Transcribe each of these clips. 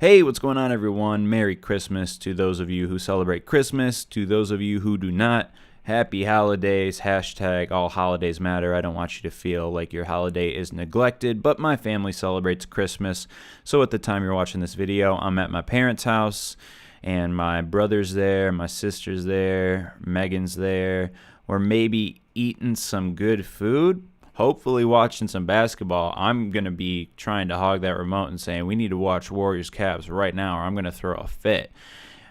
Hey, what's going on, everyone? Merry Christmas to those of you who celebrate Christmas. To those of you who do not, happy holidays. Hashtag all holidays matter. I don't want you to feel like your holiday is neglected, but my family celebrates Christmas. So at the time you're watching this video, I'm at my parents' house, and my brother's there, my sister's there, Megan's there. We're maybe eating some good food. Hopefully watching some basketball. I'm going to be trying to hog that remote and saying we need to watch Warriors-Cavs right now or I'm going to throw a fit.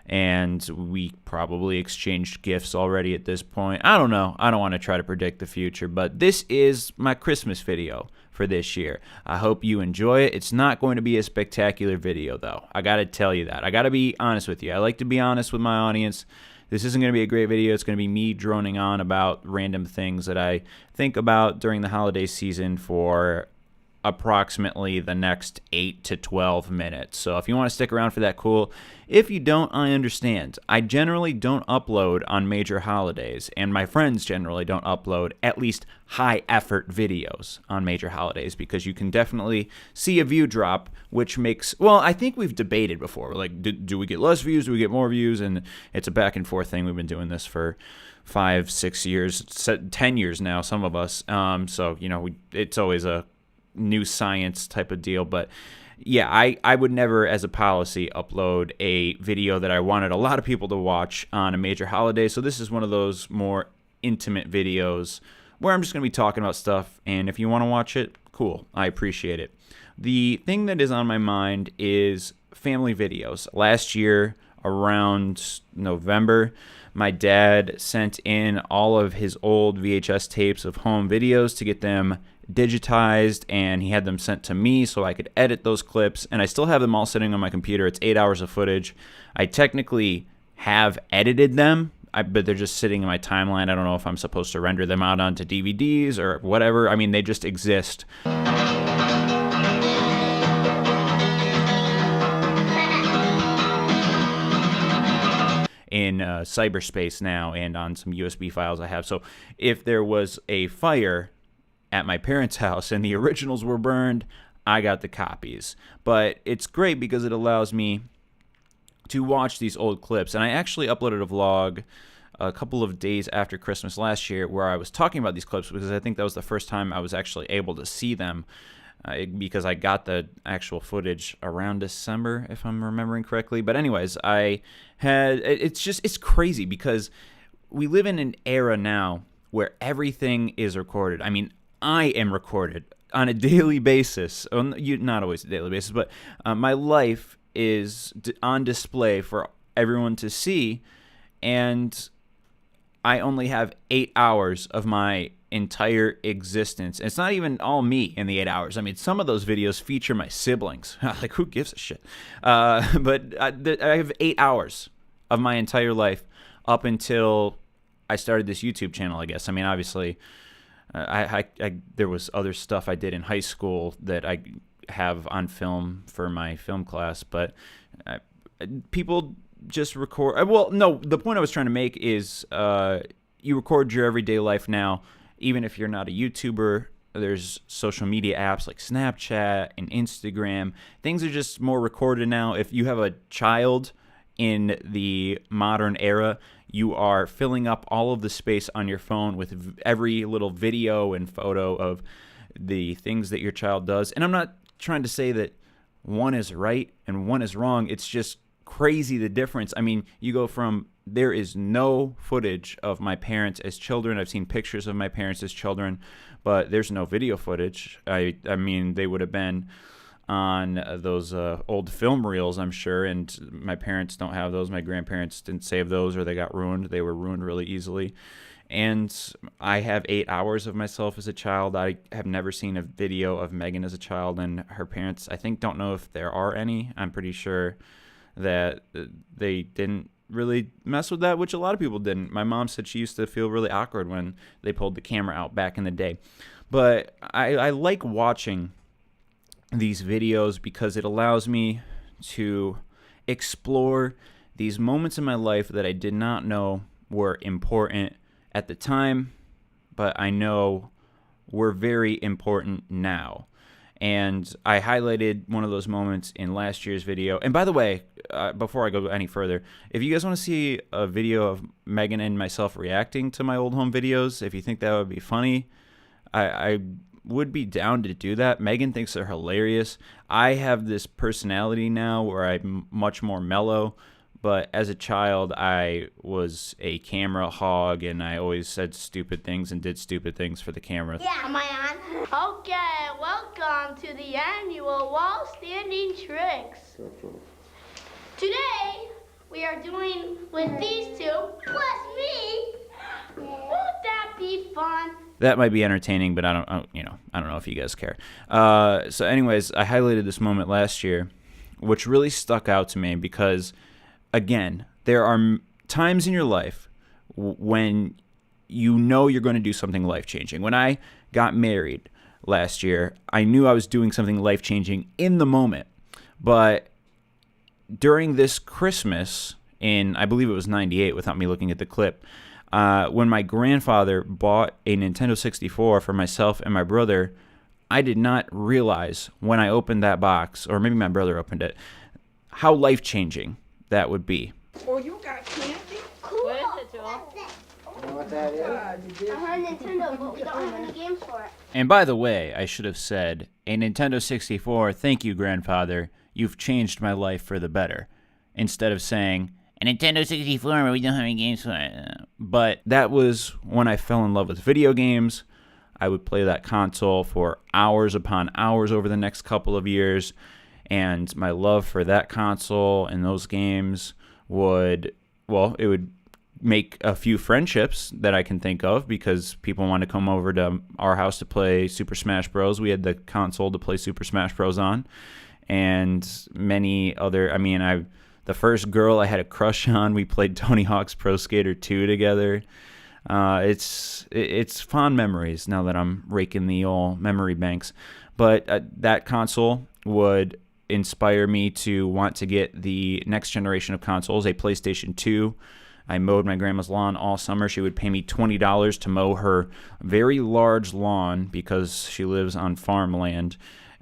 And we probably exchanged gifts already at this point. I don't know. I don't want to try to predict the future, but this is my Christmas video for this year. I hope you enjoy it. It's not going to be a spectacular video, though. I got to tell you that. I got to be honest with you. I like to be honest with my audience. This isn't going to be a great video. It's going to be me droning on about random things that I think about during the holiday season for approximately the next 8 to 12 minutes. So if you want to stick around for that, cool. If you don't, I understand. I generally don't upload on major holidays, and my friends generally don't upload at least high-effort videos on major holidays because you can definitely see a view drop, which makes, well, I think we've debated before. Like, do we get less views? Do we get more views? And it's a back-and-forth thing. We've been doing this for 5, 6 years, 10 years now, some of us. So, you know, it's always a new science type of deal, but yeah, I would never as a policy upload a video that I wanted a lot of people to watch on a major holiday. So this is one of those more intimate videos where I'm just going to be talking about stuff, and if you want to watch it, cool, I appreciate it. The thing that is on my mind is family videos. Last year around November, my dad sent in all of his old VHS tapes of home videos to get them digitized, and he had them sent to me so I could edit those clips, and I still have them all sitting on my computer. It's 8 hours of footage. I technically have edited them, but they're just sitting in my timeline. I don't know if I'm supposed to render them out onto DVDs or whatever. I mean, they just exist. In cyberspace now and on some USB files I have. So if there was a fire at my parents' house and the originals were burned, I got the copies. But it's great because it allows me to watch these old clips. And I actually uploaded a vlog a couple of days after Christmas last year where I was talking about these clips because I think that was the first time I was actually able to see them. Because I got the actual footage around December, if I'm remembering correctly. But anyways, it's crazy because we live in an era now where everything is recorded. I mean, I am recorded on a daily basis. Not always a daily basis, but my life is on display for everyone to see, and I only have 8 hours of my entire existence. It's not even all me in the 8 hours. I mean, some of those videos feature my siblings. Like, who gives a shit? But I have 8 hours of my entire life up until I started this YouTube channel, I guess. I mean, obviously, there was other stuff I did in high school that I have on film for my film class, but people just record. Well, no, the point I was trying to make is you record your everyday life now. Even if you're not a YouTuber, there's social media apps like Snapchat and Instagram. Things are just more recorded now. If you have a child in the modern era, you are filling up all of the space on your phone with every little video and photo of the things that your child does. And I'm not trying to say that one is right and one is wrong. It's just crazy the difference. I mean, you go from there is no footage of my parents as children. I've seen pictures of my parents as children, but there's no video footage. I mean, they would have been on those old film reels, I'm sure, and my parents don't have those. My grandparents didn't save those, or they got ruined. They were ruined really easily. And I have 8 hours of myself as a child. I have never seen a video of Megan as a child, and her parents, I think, don't know if there are any. I'm pretty sure that they didn't really mess with that, which a lot of people didn't. My mom said she used to feel really awkward when they pulled the camera out back in the day. But I like watching these videos because it allows me to explore these moments in my life that I did not know were important at the time, but I know were very important now. And I highlighted one of those moments in last year's video. And by the way, before I go any further, if you guys want to see a video of Megan and myself reacting to my old home videos, if you think that would be funny, I would be down to do that. Megan thinks they're hilarious. I have this personality now where I'm much more mellow, but as a child, I was a camera hog, and I always said stupid things and did stupid things for the camera. Yeah, am I on? Okay, welcome to the annual wall standing tricks. Today, we are doing with these two, plus me. Won't that be fun? That might be entertaining, but I don't know if you guys care. So anyways, I highlighted this moment last year, which really stuck out to me because, again, there are times in your life when you know you're going to do something life-changing. When I got married last year, I knew I was doing something life-changing in the moment. But during this Christmas in, I believe it was 98, without me looking at the clip, when my grandfather bought a Nintendo 64 for myself and my brother, I did not realize when I opened that box, or maybe my brother opened it, how life-changing that would be. Oh, you got candy? Cool. What is it, Joel? You know what that is? I heard Nintendo, but we don't have any games for it. And by the way, I should have said, a Nintendo 64, thank you, grandfather, you've changed my life for the better, instead of saying, a Nintendo 64, but we don't have any games for it. But that was when I fell in love with video games. I would play that console for hours upon hours over the next couple of years, and my love for that console and those games would make a few friendships that I can think of, because people want to come over to our house to play Super Smash Bros. We had the console to play Super Smash Bros. On, and many other, the first girl I had a crush on, we played Tony Hawk's Pro Skater 2 together. It's fond memories now that I'm raking the old memory banks. But that console would inspire me to want to get the next generation of consoles, a PlayStation 2. I mowed my grandma's lawn all summer. She would pay me $20 to mow her very large lawn because she lives on farmland.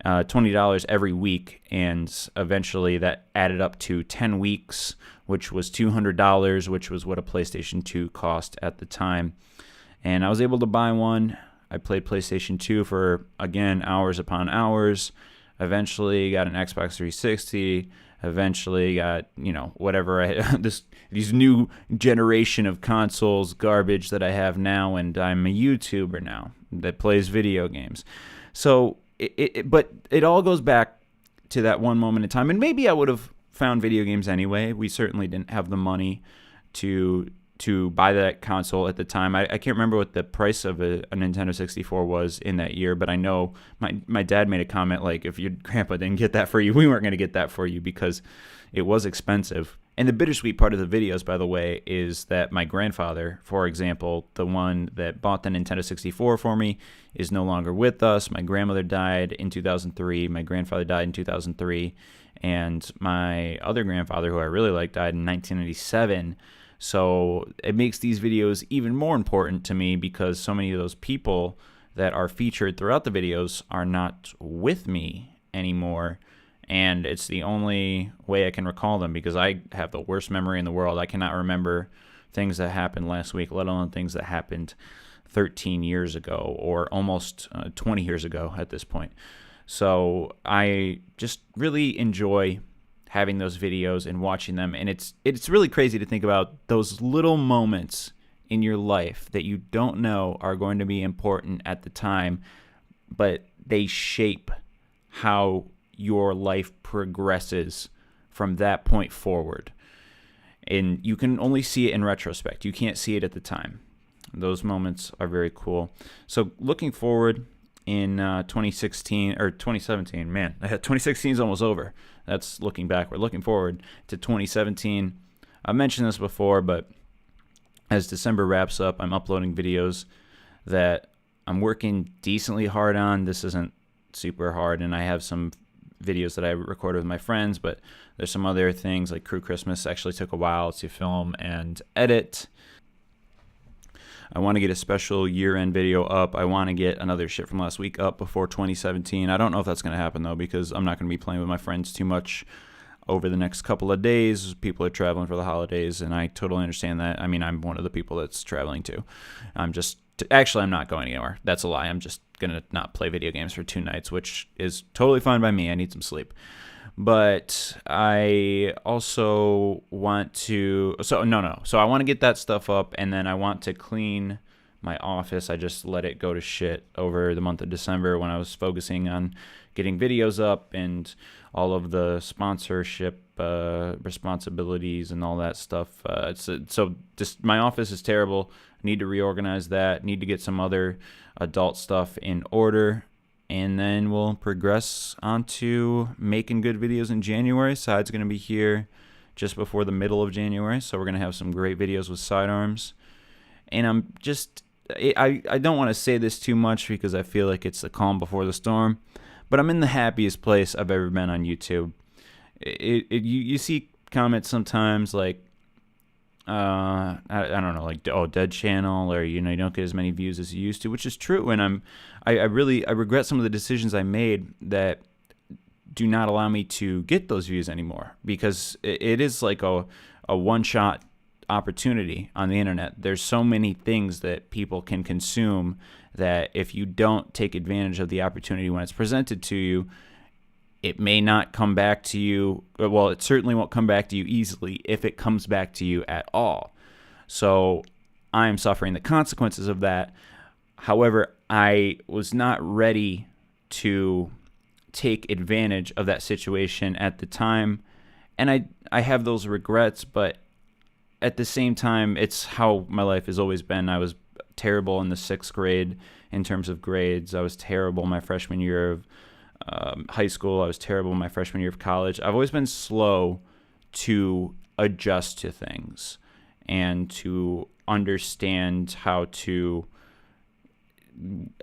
$20 every week, and eventually that added up to 10 weeks, which was $200, which was what a PlayStation 2 cost at the time. And I was able to buy one. I played PlayStation 2 for, again, hours upon hours. Eventually got an Xbox 360. Eventually got, whatever, these new generation of consoles garbage that I have now, and I'm a YouTuber now that plays video games. So but it all goes back to that one moment in time, and maybe I would have found video games anyway. We certainly didn't have the money to buy that console at the time. I can't remember what the price of a Nintendo 64 was in that year, but I know my dad made a comment like, if your grandpa didn't get that for you, we weren't going to get that for you, because it was expensive. And the bittersweet part of the videos, by the way, is that my grandfather, for example, the one that bought the Nintendo 64 for me, is no longer with us. My grandmother died in 2003. My grandfather died in 2003. And my other grandfather, who I really liked, died in 1997. So it makes these videos even more important to me, because so many of those people that are featured throughout the videos are not with me anymore. And it's the only way I can recall them, because I have the worst memory in the world. I cannot remember things that happened last week, let alone things that happened 13 years ago, or almost 20 years ago at this point. So I just really enjoy having those videos and watching them. And it's really crazy to think about those little moments in your life that you don't know are going to be important at the time, but they shape how your life progresses from that point forward. And you can only see it in retrospect. You can't see it at the time. Those moments are very cool. So looking forward in 2016 or 2017, man, 2016 is almost over. That's looking backward. Looking forward to 2017. I mentioned this before, but as December wraps up, I'm uploading videos that I'm working decently hard on. This isn't super hard, and I have some videos that I recorded with my friends, but there's some other things like Crew Christmas actually took a while to film and edit. I want to get a special year-end video up. I want to get another shit from last week up before 2017. I don't know if that's going to happen, though, because I'm not going to be playing with my friends too much over the next couple of days. People are traveling for the holidays, and I totally understand that. I mean, I'm one of the people that's traveling too. Actually, I'm not going anywhere. That's a lie. I'm just going to not play video games for 2 nights, which is totally fine by me. I need some sleep. But I also want to, so I want to get that stuff up, and then I want to clean my office. I just let it go to shit over the month of December when I was focusing on getting videos up and all of the sponsorship responsibilities and all that stuff. So just my office is terrible. I need to reorganize that. Need to get some other adult stuff in order. And then we'll progress onto making good videos in January. Side's going to be here just before the middle of January. So we're going to have some great videos with sidearms. And I don't want to say this too much because I feel like it's the calm before the storm. But I'm in the happiest place I've ever been on YouTube. You see comments sometimes like, I don't know, like, oh, dead channel, or you don't get as many views as you used to, which is true. And I regret some of the decisions I made that do not allow me to get those views anymore, because it is like a one-shot opportunity on the internet. There's so many things that people can consume that if you don't take advantage of the opportunity when it's presented to you, it may not come back to you. Well, it certainly won't come back to you easily if it comes back to you at all. So I am suffering the consequences of that. However, I was not ready to take advantage of that situation at the time. And I have those regrets, but at the same time, it's how my life has always been. I was terrible in the 6th grade in terms of grades. I was terrible my freshman year of high school. I was terrible my freshman year of college. I've always been slow to adjust to things and to understand how to,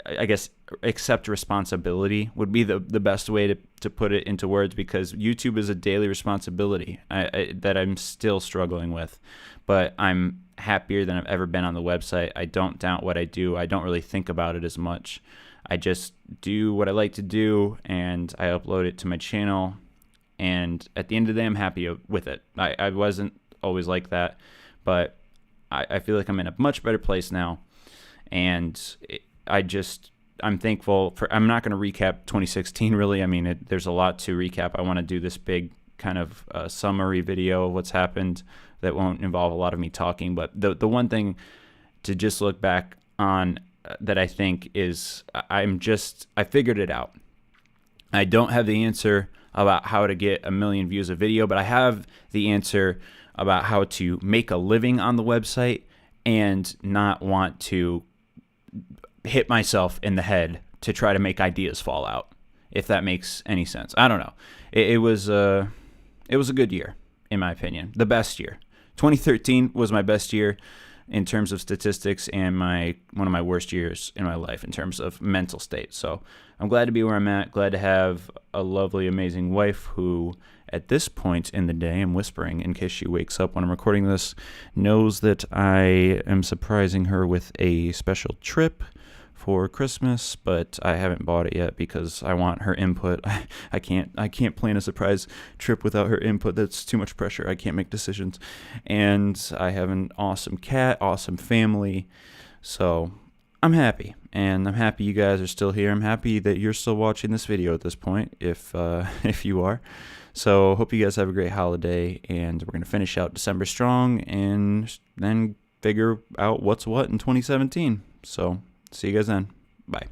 I guess, accept responsibility would be the best way to put it into words, because YouTube is a daily responsibility that I'm still struggling with. But I'm happier than I've ever been on the website. I don't doubt what I do. I don't really think about it as much. I just do what I like to do, and I upload it to my channel. And at the end of the day, I'm happy with it. I wasn't always like that, but I feel like I'm in a much better place now. And I'm thankful for. I'm not going to recap 2016 really. I mean, there's a lot to recap. I want to do this big kind of summary video of what's happened that won't involve a lot of me talking. But the one thing to just look back on that I think is I figured it out. I don't have the answer about how to get 1 million views a video, but I have the answer about how to make a living on the website and not want to hit myself in the head to try to make ideas fall out, if that makes any sense. I don't know. It was a good year, in my opinion. The best year. 2013 was my best year in terms of statistics, and one of my worst years in my life in terms of mental state. So I'm glad to be where I'm at. Glad to have a lovely, amazing wife who, at this point in the day, I'm whispering in case she wakes up when I'm recording this, knows that I am surprising her with a special trip for Christmas, but I haven't bought it yet because I want her input. I can't plan a surprise trip without her input. That's too much pressure. I can't make decisions. And I have an awesome cat, awesome family. So I'm happy, and I'm happy you guys are still here. I'm happy that you're still watching this video at this point, if you are. So hope you guys have a great holiday, and we're gonna finish out December strong, and then figure out what's what in 2017. So see you guys then. Bye.